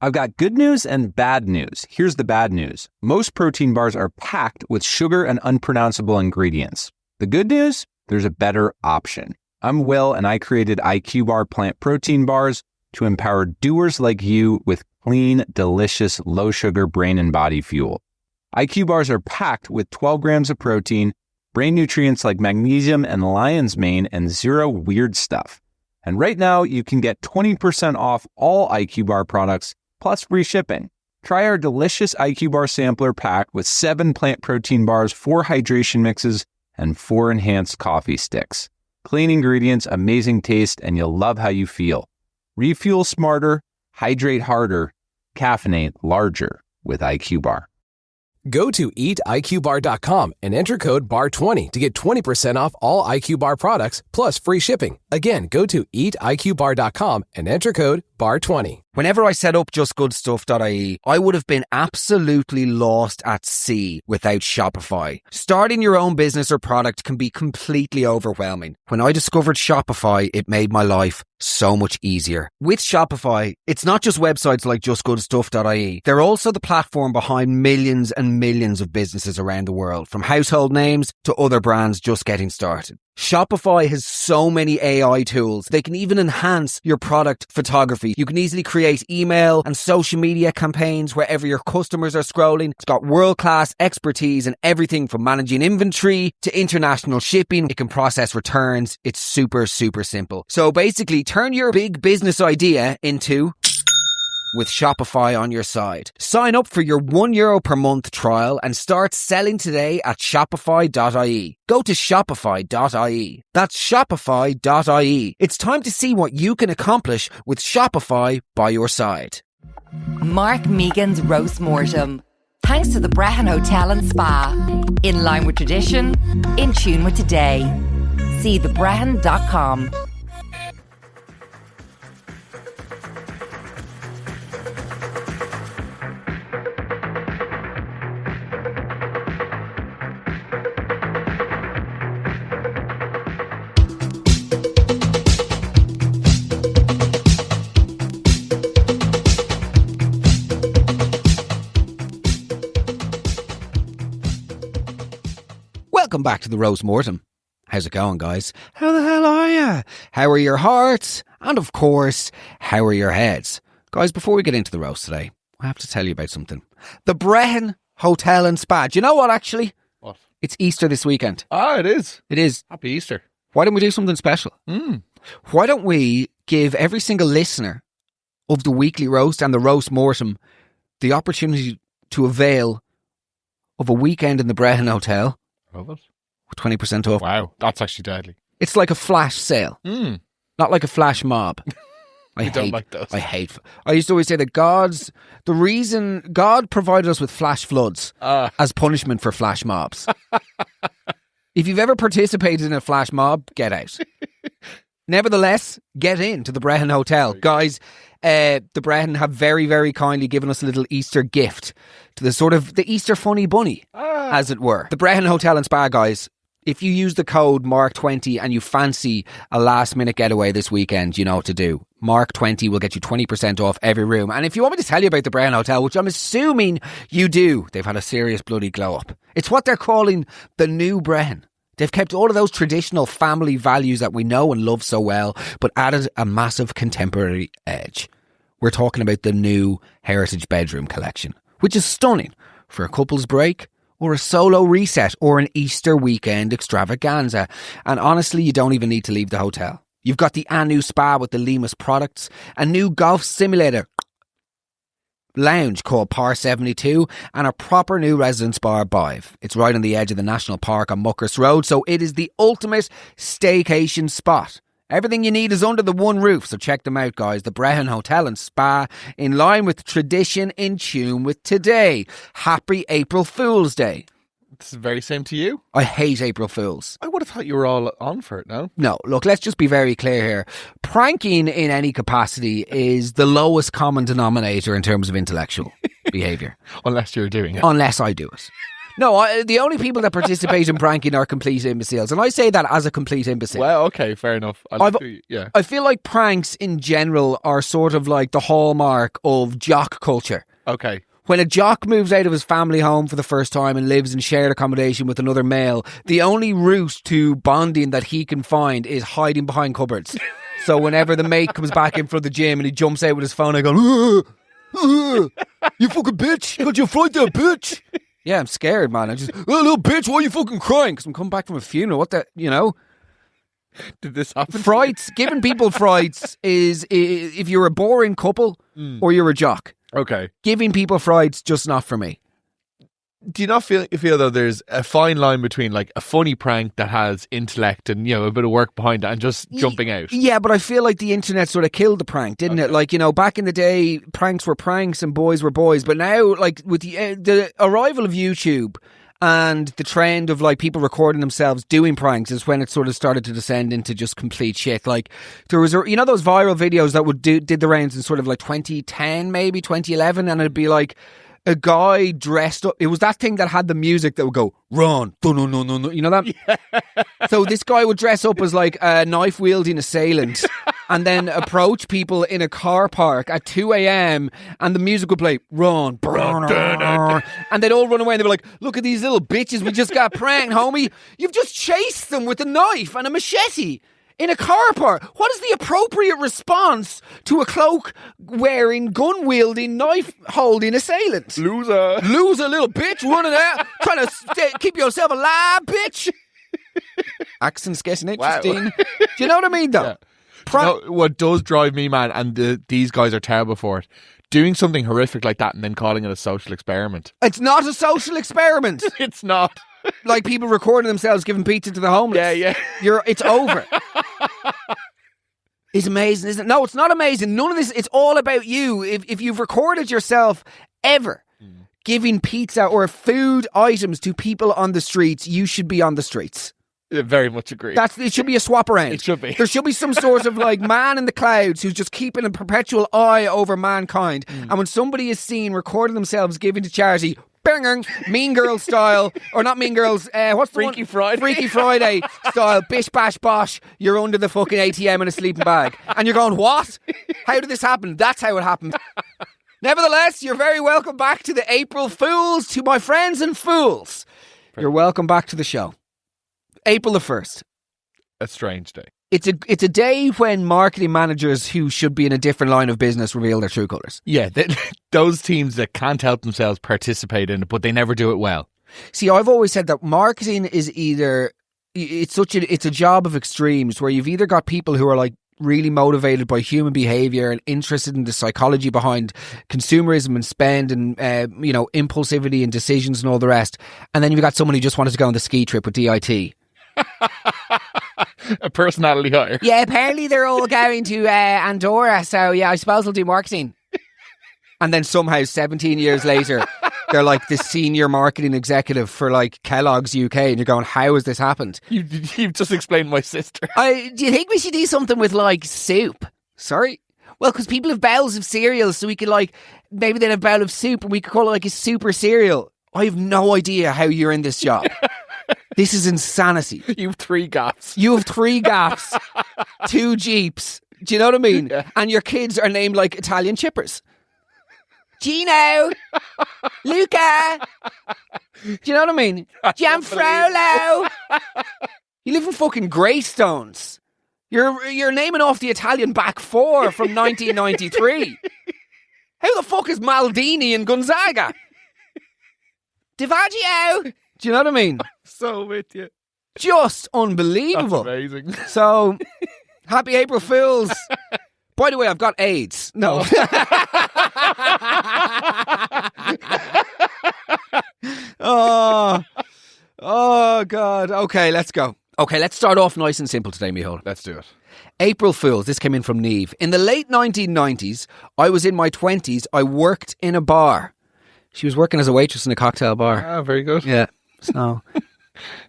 I've got good news and bad news. Here's the bad news. Most protein bars are packed with sugar and unpronounceable ingredients. The good news? There's a better option. I'm Will, and I created IQ Bar plant protein bars to empower doers like you with clean, delicious, low-sugar brain and body fuel. IQ bars are packed with 12 grams of protein, brain nutrients like magnesium and lion's mane, and zero weird stuff. And right now, you can get 20% off all IQ Bar products, plus free shipping. Try our delicious IQ Bar sampler pack with 7 plant protein bars, 4 hydration mixes, and 4 enhanced coffee sticks. Clean ingredients, amazing taste, and you'll love how you feel. Refuel smarter, hydrate harder, caffeinate larger with IQ Bar. Go to eatiqbar.com and enter code BAR20 to get 20% off all IQ Bar products plus free shipping. Again, go to eatiqbar.com and enter code BAR20. Whenever I set up justgoodstuff.ie, I would have been absolutely lost at sea without Shopify. Starting your own business or product can be completely overwhelming. When I discovered Shopify, it made my life so much easier. With Shopify, it's not just websites like justgoodstuff.ie. They're also the platform behind millions and millions of businesses around the world, from household names to other brands just getting started. Shopify has so many AI tools. They can even enhance your product photography. You can easily create email and social media campaigns wherever your customers are scrolling. It's got world-class expertise in everything from managing inventory to international shipping. It can process returns. It's super, super simple. So basically, turn your big business idea into with Shopify on your side. Sign up for your €1 per month trial and start selling today at shopify.ie. Go to shopify.ie. That's shopify.ie. It's time to see what you can accomplish with Shopify by your side. Mark Megan's Roast Mortem. Thanks to the Brehon Hotel and Spa. In line with tradition, in tune with today. See thebrehon.com. Welcome back to the Roast Mortem. How's it going, guys? How the hell are you? How are your hearts? And of course, how are your heads? Guys, before we get into the roast today, I have to tell you about something. The Brehon Hotel and Spa. Do you know what, actually? What? It's Easter this weekend. Ah, it is. It is. Happy Easter. Why don't we do something special? Why don't we give every single listener of the weekly roast and the Roast Mortem the opportunity to avail of a weekend in the Brehon Hotel? Love it. 20% off. Wow, that's actually deadly. It's like a flash sale, not like a flash mob. I don't like those. I used to always say that the reason God provided us with flash floods as punishment for flash mobs. If you've ever participated in a flash mob, get out. Nevertheless, get into the Brehon Hotel. Guys, the Brehon have very, very kindly given us a little Easter gift to the Easter funny bunny, as it were. The Brehon Hotel and Spa, guys, if you use the code MARK20 and you fancy a last minute getaway this weekend, you know what to do. MARK20 will get you 20% off every room. And if you want me to tell you about the Brehon Hotel, which I'm assuming you do, they've had a serious bloody glow up. It's what they're calling the new Brehon. They've kept all of those traditional family values that we know and love so well, but added a massive contemporary edge. We're talking about the new Heritage Bedroom Collection, which is stunning for a couple's break or a solo reset or an Easter weekend extravaganza. And honestly, you don't even need to leave the hotel. You've got the Anu Spa with the Lemus products, a new golf simulator lounge called Par 72, and a proper new residence bar Bive. It's right on the edge of the National Park on Muckers Road, so it is the ultimate staycation spot. Everything you need is under the one roof, so check them out, guys. The Brehon Hotel and Spa, in line with tradition, in tune with today. Happy April Fool's Day. It's the very same to you. I hate April Fools. I would have thought you were all on for it, no? No, look, let's just be very clear here. Pranking in any capacity is the lowest common denominator in terms of intellectual behaviour. Unless you're doing it. Unless I do it. No, the only people that participate in pranking are complete imbeciles. And I say that as a complete imbecile. Well, okay, fair enough. Yeah. I feel like pranks in general are sort of like the hallmark of jock culture. Okay. When a jock moves out of his family home for the first time and lives in shared accommodation with another male, the only route to bonding that he can find is hiding behind cupboards. So whenever the mate comes back in from the gym and he jumps out with his phone, I go, you fucking bitch, got your flight there, bitch. Yeah, I'm scared, man. I just, little bitch, why are you fucking crying? Because I'm coming back from a funeral. What the, Did this happen? Frights, giving people frights is if you're a boring couple or you're a jock. Okay. Giving people frights, just not for me. Do you not feel though there's a fine line between like a funny prank that has intellect and a bit of work behind it and just jumping out? Yeah, but I feel like the internet sort of killed the prank, didn't it? Like, back in the day, pranks were pranks and boys were boys. But now, like with the arrival of YouTube and the trend of like people recording themselves doing pranks is when it sort of started to descend into just complete shit. Like there was, those viral videos that did the rounds in sort of like 2010, maybe 2011, and it'd be like a guy dressed up. It was that thing that had the music that would go, run, no. You know that? Yeah. So this guy would dress up as like a knife-wielding assailant and then approach people in a car park at 2 a.m. and the music would play, run, and they'd all run away and they'd be like, look at these little bitches, we just got pranked, homie. You've just chased them with a knife and a machete in a car park. What is the appropriate response to a cloak-wearing, gun-wielding, knife-holding assailant? Loser, little bitch, running out, trying to keep yourself alive, bitch. Accent's getting interesting. Wow. Do you know what I mean, though? Yeah. What does drive me, man, and these guys are terrible for it, doing something horrific like that and then calling it a social experiment. It's not a social experiment. It's not. Like people recording themselves giving pizza to the homeless. Yeah. It's over. It's amazing, isn't it? No, it's not amazing. None of this, it's all about you. If you've recorded yourself ever giving pizza or food items to people on the streets, you should be on the streets. Very much agree. It should be a swap around. It should be. There should be some sort of like man in the clouds who's just keeping a perpetual eye over mankind. And when somebody is seen recording themselves giving to charity, bang, Mean Girls style, or not Mean Girls, what's the Freaky one? Friday. Freaky Friday style, bish bash bosh, you're under the fucking ATM in a sleeping bag. And you're going, what? How did this happen? That's how it happened. Nevertheless, you're very welcome back to the April Fools, to my friends and fools. You're welcome back to the show. April the 1st. A strange day. It's a day when marketing managers who should be in a different line of business reveal their true colours. Yeah, those teams that can't help themselves participate in it, but they never do it well. See, I've always said that marketing is it's a job of extremes where you've either got people who are like really motivated by human behaviour and interested in the psychology behind consumerism and spend and impulsivity and decisions and all the rest, and then you've got someone who just wanted to go on the ski trip with DIT. A personality hire. Yeah, apparently they're all going to Andorra, so yeah, I suppose I'll do marketing. And then somehow 17 years later, they're like the senior marketing executive for like Kellogg's UK, and you're going, how has this happened? You've just explained my sister. Do you think we should do something with like soup? Sorry? Well, because people have bowls of cereal, so we could like, maybe they'd have a bowl of soup and we could call it like a super cereal. I have no idea how you're in this job. This is insanity. You have 3 gaps. You have 3 gaps, 2 Jeeps. Do you know what I mean? Yeah. And your kids are named like Italian chippers. Gino, Luca. Do you know what I mean? Gianfrolo. You live in fucking Greystones. You're naming off the Italian back 4 from 1993. How the fuck is Maldini and Gonzaga? DiVaggio. Do you know what I mean? So with you. Just unbelievable. That's amazing. So, happy April Fools. By the way, I've got AIDS. No. Oh, God. Okay, let's go. Okay, let's start off nice and simple today, Micheál. Let's do it. April Fools. This came in from Neve. In the late 1990s, I was in my 20s. I worked in a bar. She was working as a waitress in a cocktail bar. Ah, very good. Yeah. So,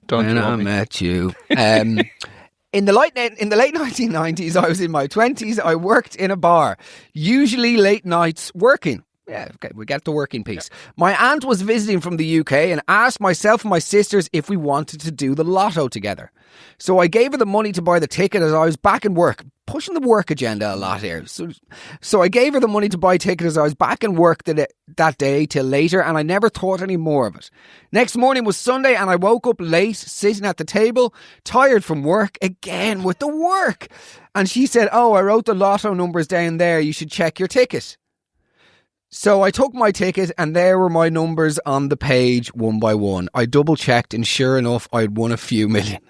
Don't when you I want me? met you. In the late 1990s, I was in my 20s. I worked in a bar, usually late nights working. Yeah, okay, we get the working piece. My aunt was visiting from the UK and asked myself and my sisters if we wanted to do the lotto together. So I gave her the money to buy the ticket as I was back in work. Pushing the work agenda a lot here. So I gave her the money to buy ticket as I was back in work that day till later, and I never thought any more of it. Next morning was Sunday and I woke up late, sitting at the table, tired from work, again with the work. And she said, "Oh, I wrote the lotto numbers down there. You should check your ticket." So I took my ticket and there were my numbers on the page one by one. I double checked and sure enough I'd won a few million.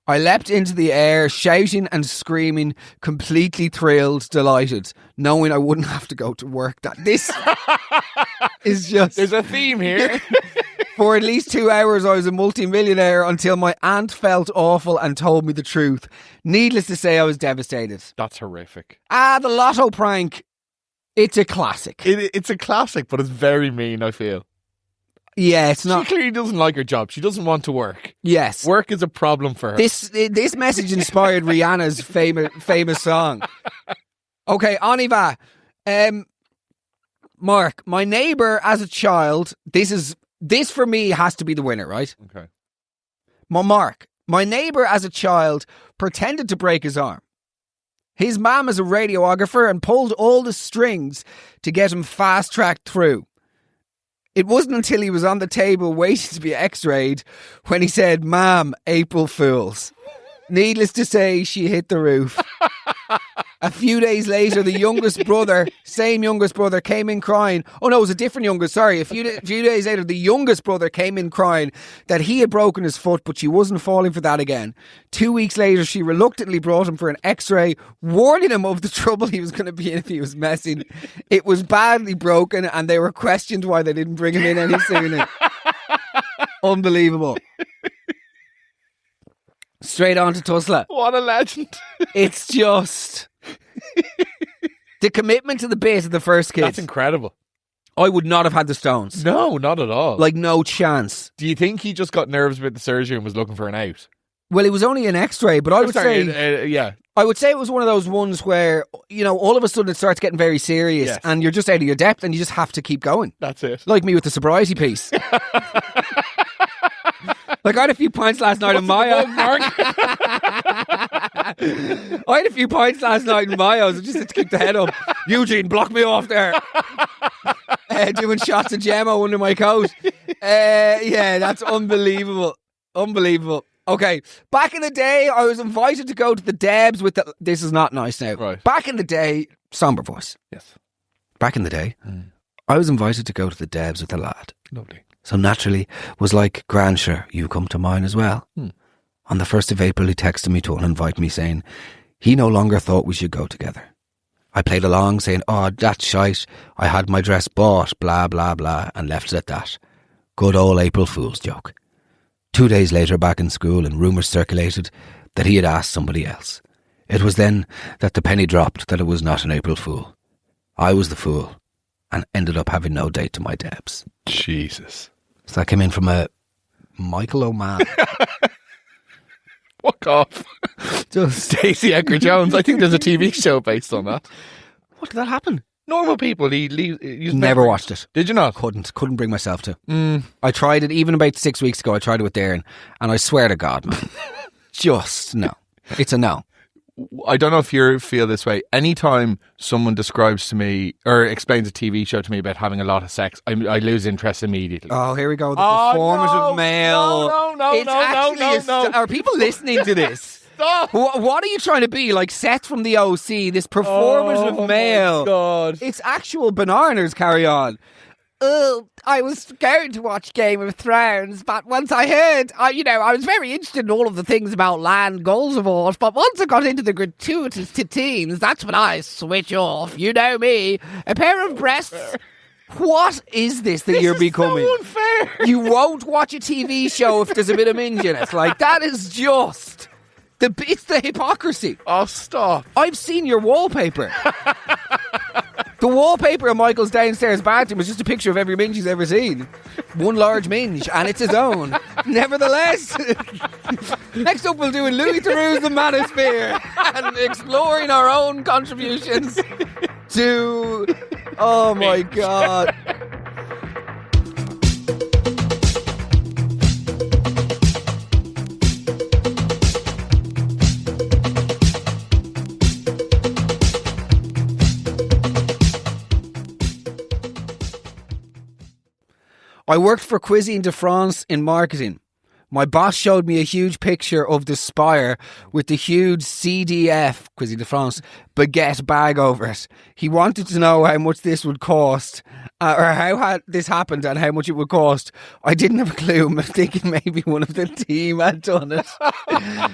I leapt into the air, shouting and screaming, completely thrilled, delighted, knowing I wouldn't have to go to work. This is just... There's a theme here. For at least 2 hours I was a multi-millionaire until my aunt felt awful and told me the truth. Needless to say, I was devastated. That's horrific. The lotto prank. It's a classic. It's a classic, but it's very mean, I feel. Yeah, it's not. She clearly doesn't like her job. She doesn't want to work. Yes. Work is a problem for her. This message inspired Rihanna's famous song. Okay, on y va. Mark, my neighbour as a child, this for me has to be the winner, right? Okay. Mark, my neighbour as a child pretended to break his arm. His mum is a radiographer and pulled all the strings to get him fast-tracked through. It wasn't until he was on the table waiting to be x-rayed when he said, "Ma'am, April Fools." Needless to say, she hit the roof. A few days later, the youngest brother, came in crying. Oh no, it was a different youngest, sorry. A few days later, the youngest brother came in crying that he had broken his foot, but she wasn't falling for that again. 2 weeks later, she reluctantly brought him for an x-ray, warning him of the trouble he was going to be in if he was messing. It was badly broken and they were questioned why they didn't bring him in any sooner. Unbelievable. Straight on to Tusla. What a legend. It's just the commitment to the bit of the first kid. That's incredible. I would not have had the stones. No, not at all. Like, no chance. Do you think he just got nervous about the surgery and was looking for an out? Well, it was only an x-ray, but I would say... yeah. I would say it was one of those ones where, you know, all of a sudden it starts getting very serious, yes, and you're just out of your depth and you just have to keep going. That's it. Like me with the sobriety piece. Like, I had a few pints last night in Mayo. I had a few pints last night in Mayo, so just had to keep the head up. Eugene, block me off there. Doing shots of Gemmo under my coat. Yeah, that's unbelievable. Unbelievable. Okay, back in the day, I was invited to go to the Debs with the... This is not nice now. Right. Back in the day, somber voice. Yes. Back in the day, I was invited to go to the Debs with a lad. Lovely. So naturally, was like, "Grand, sure, you come to mine as well." On the 1st of April, he texted me to uninvite me, saying he no longer thought we should go together. I played along, saying, "Oh, that's shite. I had my dress bought, blah, blah, blah," and left it at that. Good old April Fool's joke. 2 days later, back in school, and rumours circulated that he had asked somebody else. It was then that the penny dropped that it was not an April Fool. I was the fool, and ended up having no date to my Debs. Jesus. So that came in from a Michael O'Mann. Fuck off. Just Stacey Edgar Jones. I think there's a TV show based on that. What did that happen? Normal people. He never watched it. Did you not? Couldn't bring myself to. I tried it even about 6 weeks ago. I tried it with Darren, and I swear to God, man, just no. It's a no. I don't know if you feel this way. Anytime someone describes to me or explains a TV show to me about having a lot of sex, I lose interest immediately. Oh, here we go. The performative male. No. Are people listening to this? Stop. What are you trying to be? Like Seth from the OC, this performative male. Oh, my God. It's actual bananas, carry on. Oh, I was going to watch Game of Thrones, but once I heard, I was very interested in all of the things about land goals of all, but once I got into the gratuitous teens, that's when I switch off. You know me. A pair of breasts. What is this that you're becoming? So unfair. You won't watch a TV show if there's a bit of minge in it. Like, that is just... It's the hypocrisy. Oh, stop. I've seen your wallpaper. The wallpaper of Michael's downstairs bathroom is just a picture of every minge he's ever seen. One large minge, and it's his own. Nevertheless, next up we'll do Louis Theroux's The Manosphere and exploring our own contributions to Oh my God. I worked for Cuisine de France in marketing. My boss showed me a huge picture of the Spire with the huge CDF, Cuisine de France, baguette bag over it. He wanted to know how much this would cost, or how this happened and how much it would cost. I didn't have a clue. I'm thinking maybe one of the team had done it.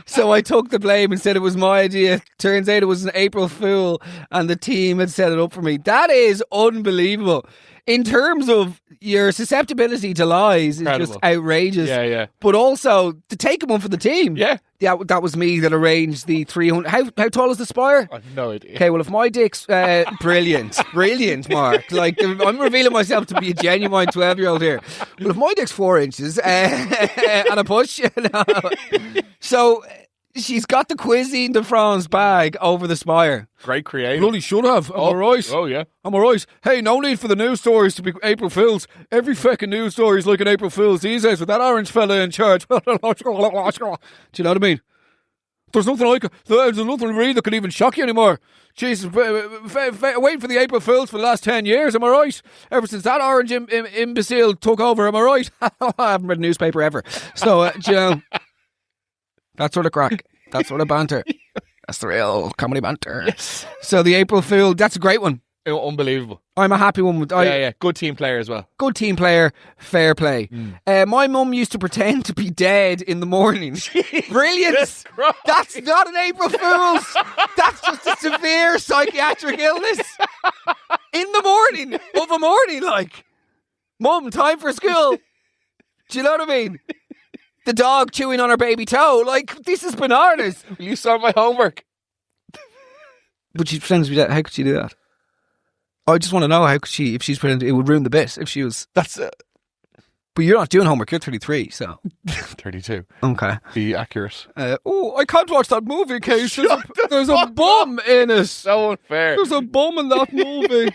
So I took the blame and said it was my idea. Turns out it was an April Fool and the team had set it up for me. That is unbelievable. In terms of your susceptibility to lies, is just outrageous. Yeah, yeah. But also to take one for the team. Yeah. Yeah, that was me that arranged the 300. How tall is the Spire? I've no idea. Okay, well, if my dick's brilliant, Mark. Like, I'm revealing myself to be a genuine 12-year-old here. Well, if my dick's 4 inches and a push, so she's got the Cuisine de France bag over the Spire. Great creative. Bloody should have. Am I right? Oh, yeah. Am I right? Hey, no need for the news stories to be April Fools. Every fucking news story is like an April Fools these days with that orange fella in charge. Do you know what I mean? There's nothing really that can even shock you anymore. Jesus, waiting for the April Fools for the last 10 years, am I right? Ever since that orange imbecile took over, am I right? I haven't read a newspaper ever. So, do you know, that sort of crack, that sort of banter. That's the real comedy banter. Yes. So the April Fool, that's a great one. Unbelievable. I'm a happy one. Yeah. Good team player as well. Good team player, fair play. My mum used to pretend to be dead in the morning. Brilliant. That's not an April Fool's. That's just a severe psychiatric illness. In the morning of a morning, like, Mum, time for school. Do you know what I mean? The dog chewing on her baby toe. Like, this is bananas. Will you start my homework? But she pretends to be dead. How could she do that? I just want to know, how could she, if she's pretending, it would ruin the bit if she was. That's But you're not doing homework, you're 33, so. 32. Okay. Be accurate. I can't watch that movie, Case. There's a bum in it. So unfair. There's a bum in that movie.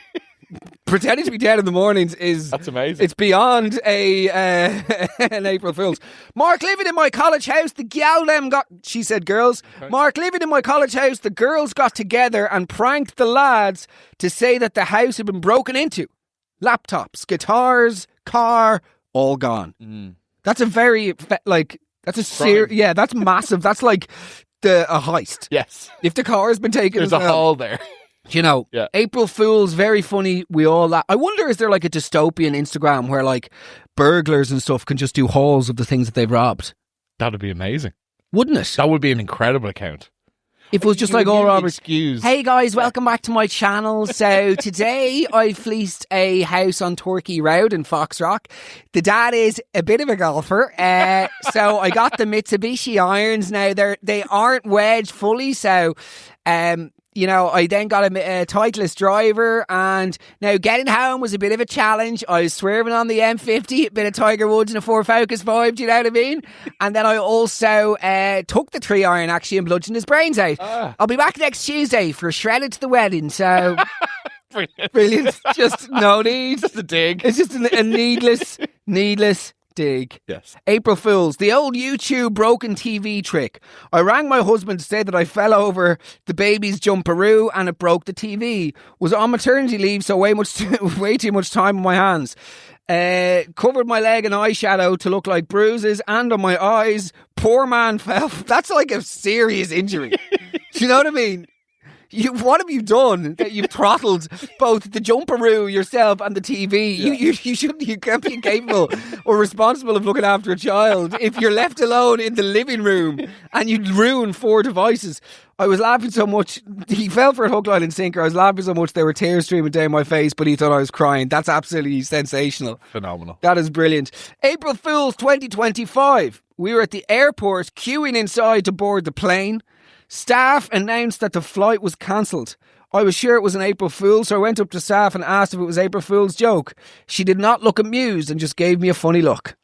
Pretending to be dead in the mornings that's amazing. It's beyond an April Fool's. Mark, living in my college house, the gal them got, she said girls. Okay. Mark, living in my college house, the girls got together and pranked the lads to say that the house had been broken into. Laptops, guitars, car, all gone. That's a very, that's that's massive. That's like a heist. Yes. If the car has been taken, there's a hole there. You know, yeah. April Fool's, very funny. We all laugh. I wonder, is there like a dystopian Instagram where like burglars and stuff can just do hauls of the things that they've robbed? That'd be amazing. Wouldn't it? That would be an incredible account. If it was just like all robbers. Excuse. Hey guys, welcome back to my channel. So today I fleeced a house on Torquay Road in Foxrock. The dad is a bit of a golfer. So I got the Mitsubishi irons. Now they aren't wedged fully. So, you know, I then got a Titleist driver, and now getting home was a bit of a challenge. I was swerving on the M50, a bit of Tiger Woods and a Ford Focus vibe, do you know what I mean? And then I also took the 3-iron actually and bludgeoned his brains out. I'll be back next Tuesday for Shredded to the Wedding, so... Brilliant. Just no need. Just a dig. It's just a needless dig. Yes. April Fools, the old YouTube broken TV trick. I rang my husband to say that I fell over the baby's jumperoo and it broke the TV. Was on maternity leave, so way too much time on my hands. Covered my leg in eyeshadow to look like bruises, and on my eyes. Poor man fell. That's like a serious injury. Do you know what I mean? What have you done that you've throttled both the jumperoo yourself and the TV? Yeah. You can't be capable or responsible of looking after a child if you're left alone in the living room and you'd ruin 4 devices. I was laughing so much. He fell for a hook, line and sinker. I was laughing so much there were tears streaming down my face, but he thought I was crying. That's absolutely sensational. Phenomenal. That is brilliant. April Fool's 2025. We were at the airport queuing inside to board the plane. Staff announced that the flight was cancelled. I was sure it was an April Fool, so I went up to staff and asked if it was April Fool's joke. She did not look amused and just gave me a funny look.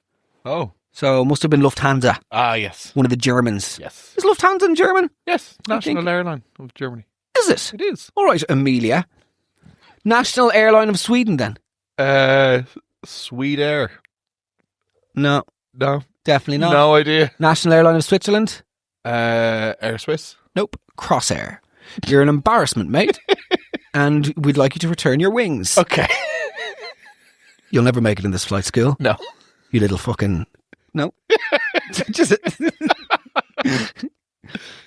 Oh. So it must have been Lufthansa. Ah, yes. One of the Germans. Yes. Is Lufthansa in German? Yes. National airline of Germany. Is it? It is. All right, Amelia. National airline of Sweden, then? Swedair. No, No. definitely not. No idea. National airline of Switzerland? Air Swiss. Nope. Crossair. You're an embarrassment, mate. And we'd like you to return your wings. Okay. You'll never make it in this flight school. No. You little fucking... No. Just...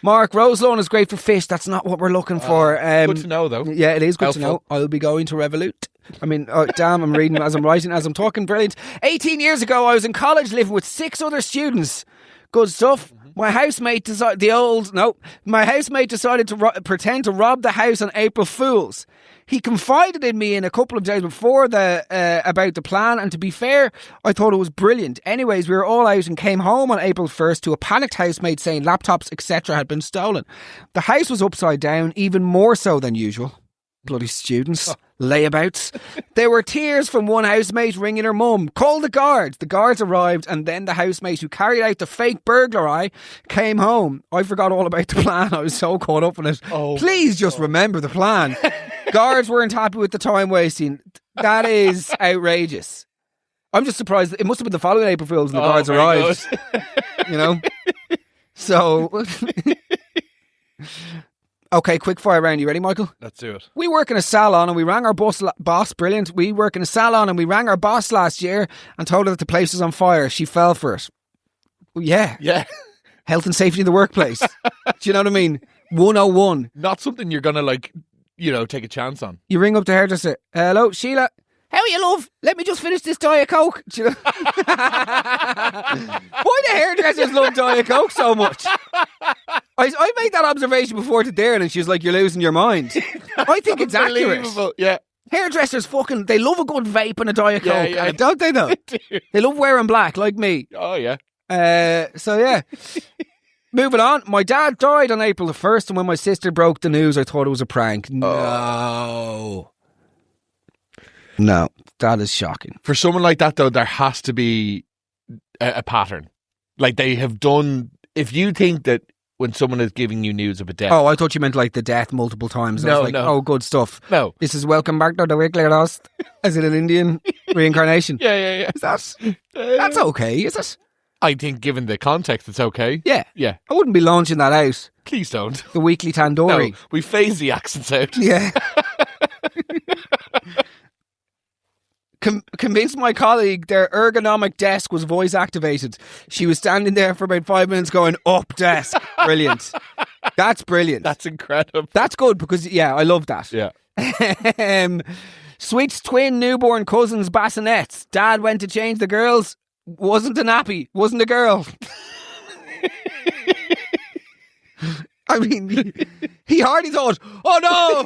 Mark, rose lawn is great for fish. That's not what we're looking for. Good to know, though. Yeah, it is good to Helpful. know. I'll be going to Revolut. I mean, oh, damn, I'm reading as I'm writing, as I'm talking. Brilliant. 18 years ago, I was in college living with 6 other students. Good stuff. My housemate decided to pretend to rob the house on April Fools. He confided in me in a couple of days before about the plan, and to be fair, I thought it was brilliant. Anyways, we were all out and came home on April 1st to a panicked housemate saying laptops, etc. had been stolen. The house was upside down, even more so than usual. Bloody students. Layabouts. There were tears from one housemate ringing her mum. Call the guards. The guards arrived, and then the housemate who carried out the fake burglary came home. I forgot all about the plan. I was so caught up in it. Please just remember the plan. Guards weren't happy with the time wasting. That is outrageous. I'm just surprised. It must have been the following April Fools and the guards arrived. You know? So... Okay, quick fire round. You ready, Michael? Let's do it. We work in a salon and we rang our boss. Brilliant. We work in a salon and we rang our boss last year and told her that the place was on fire. She fell for it. Well, yeah. Yeah. Health and safety in the workplace. Do you know what I mean? 101. Not something you're going to, take a chance on. You ring up the hairdresser. Hello, Sheila. How are you, love? Let me just finish this Diet Coke. Do you know? Why do hairdressers love Diet Coke so much? I made that observation before to Darren and she was like, you're losing your mind. I think it's accurate. Yeah. Hairdressers they love a good vape and a Diet Coke. Yeah. Don't they though? They love wearing black like me. Oh, yeah. So yeah. Moving on. My dad died on April the 1st and when my sister broke the news, I thought it was a prank. No, that is shocking. For someone like that, though, there has to be a pattern. Like they have done... If you think that when someone is giving you news of a death... Oh, I thought you meant like the death multiple times. I was like, no. Oh, good stuff. No. This is Welcome Back to the Weekly Lost. Is it an Indian reincarnation? Yeah. That's okay, is it? I think given the context, it's okay. Yeah. Yeah. I wouldn't be launching that out. Please don't. The Weekly Tandoori. No, we phase the accents out. Yeah. Convinced my colleague their ergonomic desk was voice activated. She was standing there for about 5 minutes going, up desk. Brilliant. That's brilliant. That's incredible. That's good because, yeah, I love that. Yeah. Switched twin newborn cousins bassinets. Dad went to change the girls. Wasn't a nappy. Wasn't a girl. I mean, he hardly thought, oh no,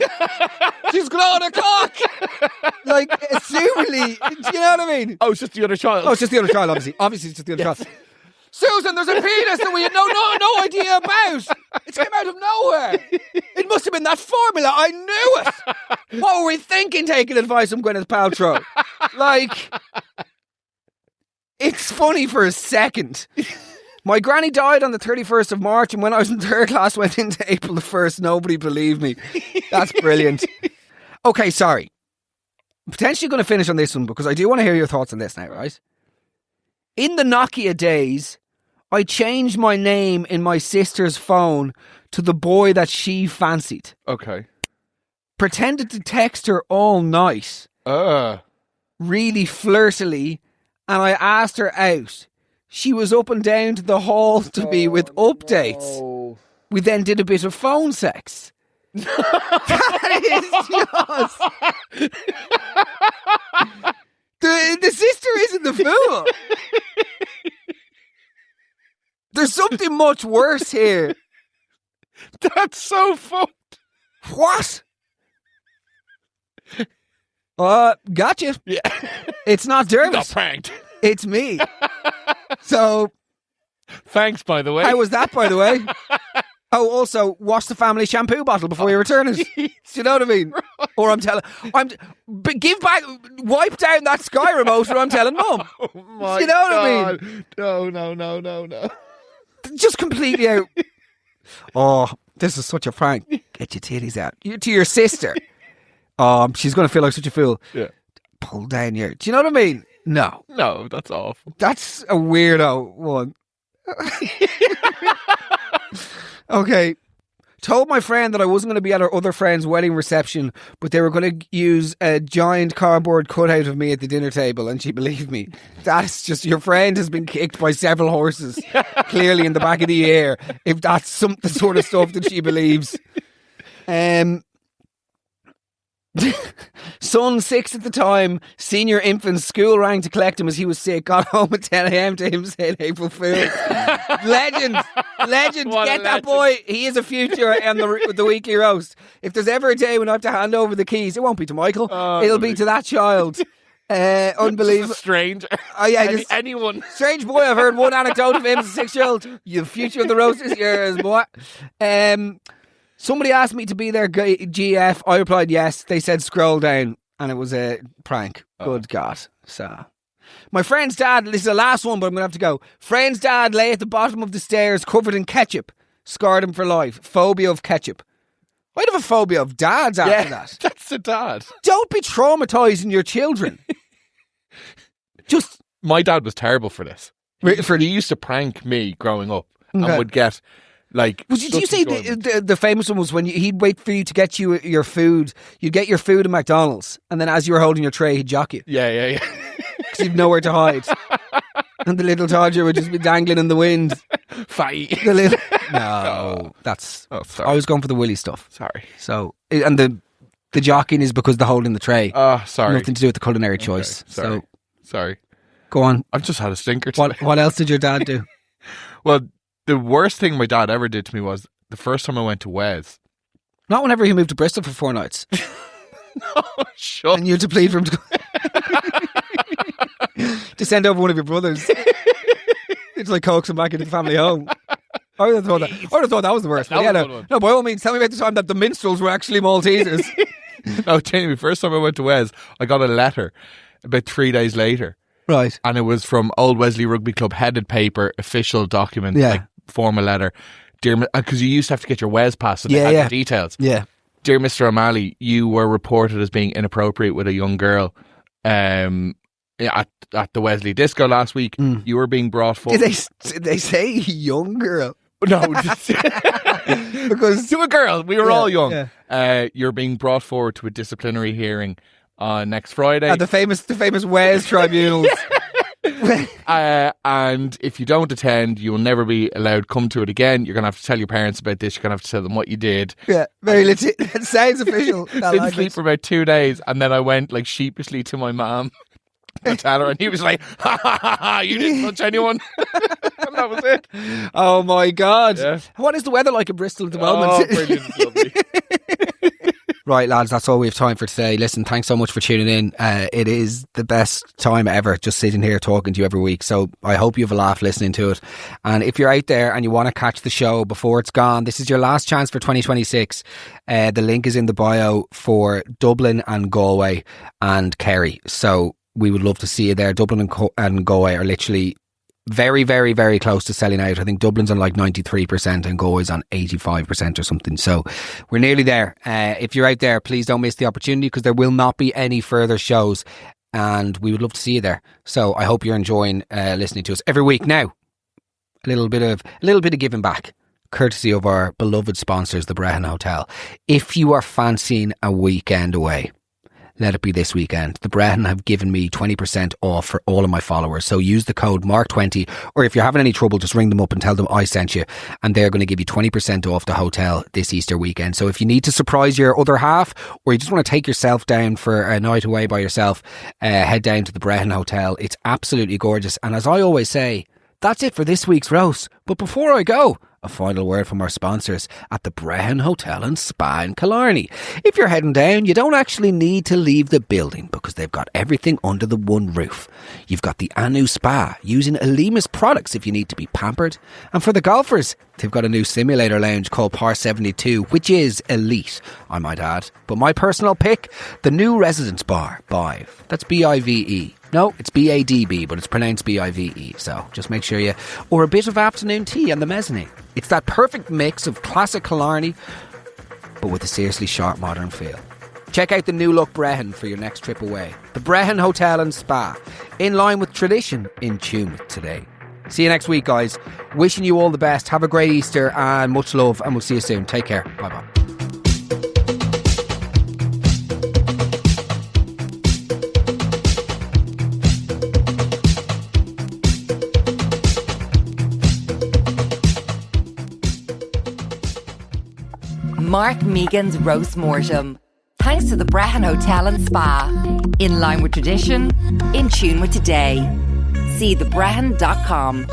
she's grown a cock. Like, assumedly, do you know what I mean? Oh, it's just the other child. Oh, it's just the other child, obviously. Obviously, it's just the other child. Susan, there's a penis that we had no idea about. It came out of nowhere. It must have been that formula. I knew it. What were we thinking taking advice from Gwyneth Paltrow? Like, it's funny for a second. My granny died on the 31st of March and when I was in 3rd class went into April the 1st. Nobody believed me. That's brilliant. Okay, sorry. I'm potentially going to finish on this one because I do want to hear your thoughts on this now, right? In the Nokia days, I changed my name in my sister's phone to the boy that she fancied. Okay. Pretended to text her all night. Really flirtily. And I asked her out. She was up and down to the hall to me with updates. No. We then did a bit of phone sex. That is just... the sister isn't the fool. There's something much worse here. That's so fucked. What? Gotcha. Yeah. It's not Dermot. Got pranked. It's me. So, thanks, by the way. How was that, by the way? Oh, also, wash the family shampoo bottle before you return it. Do you know what I mean? Right. Or wipe down that Sky remote, or I'm telling Mum. Oh my Do you know what I mean? No. Just completely out. Oh, this is such a prank. Get your titties out. To your sister. Oh, she's going to feel like such a fool. Yeah. Pull down your... Do you know what I mean? No. No, that's awful. That's a weirdo one. Okay. Told my friend that I wasn't going to be at her other friend's wedding reception, but they were going to use a giant cardboard cutout of me at the dinner table, and she believed me. That's just, your friend has been kicked by several horses, clearly in the back of the ear, if that's the sort of stuff that she believes. Son, 6 at the time, senior infant, school rang to collect him as he was sick, got home at 10 a.m. to him saying April Fool's. Legend, What get a that legend. boy. He is a future on the weekly roast. If there's ever a day when I have to hand over the keys, it won't be to Michael, it'll be to that child. Unbelievable. Strange. Oh yeah, Anyone. strange boy. I've heard one anecdote of him as a 6-year-old. The future of the roast is yours, boy. Somebody asked me to be their GF. I replied yes. They said scroll down, and it was a prank. Good God. So, my friend's dad, this is the last one, but I'm going to have to go. Friend's dad lay at the bottom of the stairs covered in ketchup. Scarred him for life. Phobia of ketchup. I'd have a phobia of dads after that. That's a dad. Don't be traumatising your children. Just... My dad was terrible for this. He used to prank me growing up and would get... Like, did you say the famous one was when he'd wait for you to get you your food? You'd get your food at McDonald's, and then as you were holding your tray, he'd jock you. Yeah. Because you'd nowhere to hide. And the little toddler would just be dangling in the wind. Fight. No, that's... Oh, sorry. I was going for the willy stuff. Sorry. So, and the jocking is because the hole in the tray. Oh, sorry. Nothing to do with the culinary choice. Sorry. So, sorry. Go on. I've just had a stinker today. What else did your dad do? Well, the worst thing my dad ever did to me was the first time I went to Wes. Not whenever he moved to Bristol for 4 nights. No, shut And you had to plead for him to send over one of your brothers. It's like coaxing back into the family home. I would have thought that was the worst. That was a good one. No, by all means, tell me about the time that the minstrels were actually Maltesers. No, Jamie, first time I went to Wes, I got a letter about 3 days later. Right. And it was from Old Wesley Rugby Club, headed paper, official document, like formal letter. Dear, because you used to have to get your Wes pass and had the details. Yeah. Dear Mr. O'Malley, you were reported as being inappropriate with a young girl at the Wesley Disco last week. You were being brought forward. Did they say young girl? No, Because to a girl. We were all young. Yeah. You're being brought forward to a disciplinary hearing next Friday. At the famous Wes tribunals. And if you don't attend, you will never be allowed come to it again. You're going to have to tell your parents about this. You're going to have to tell them what you did. Yeah, very legit. It sounds official. Didn't sleep for about 2 days, and then I went like sheepishly to my mom to tell her, and he was like, "Ha ha ha ha! You didn't touch anyone." And that was it. Oh my God! Yeah. What is the weather like in Bristol at the moment? Oh, brilliant, lovely. Right, lads, that's all we have time for today. Listen, thanks so much for tuning in. It is the best time ever, just sitting here talking to you every week. So I hope you have a laugh listening to it. And if you're out there and you want to catch the show before it's gone, this is your last chance for 2026. The link is in the bio for Dublin and Galway and Kerry. So we would love to see you there. Dublin and Galway are literally very, very, very close to selling out. I think Dublin's on like 93% and Galway's on 85% or something. So we're nearly there. If you're out there, please don't miss the opportunity, because there will not be any further shows, and we would love to see you there. So I hope you're enjoying listening to us every week. Now, a little bit of giving back, courtesy of our beloved sponsors, the Brehon Hotel. If you are fancying a weekend away, let it be this weekend. The Brehon have given me 20% off for all of my followers. So use the code MARK20, or if you're having any trouble, just ring them up and tell them I sent you, and they're going to give you 20% off the hotel this Easter weekend. So if you need to surprise your other half, or you just want to take yourself down for a night away by yourself, head down to the Brehon Hotel. It's absolutely gorgeous. And as I always say, that's it for this week's roast. But before I go, a final word from our sponsors at the Brehon Hotel and Spa in Killarney. If you're heading down, you don't actually need to leave the building, because they've got everything under the one roof. You've got the Anu Spa, using Elima's products if you need to be pampered. And for the golfers, they've got a new simulator lounge called Par 72, which is elite, I might add. But my personal pick, the new Residence Bar, Bive. That's B-I-V-E. No, it's B-A-D-B, but it's pronounced B-I-V-E. So just make sure you... Or a bit of afternoon tea on the mezzanine. It's that perfect mix of classic Killarney, but with a seriously sharp modern feel. Check out the new look Brehon for your next trip away. The Brehon Hotel and Spa, in line with tradition, in tune with today. See you next week, guys. Wishing you all the best. Have a great Easter and much love, and we'll see you soon. Take care. Bye-bye. Mark Megan's Roast Mortem. Thanks to the Brehon Hotel and Spa. In line with tradition, in tune with today. See thebrehon.com.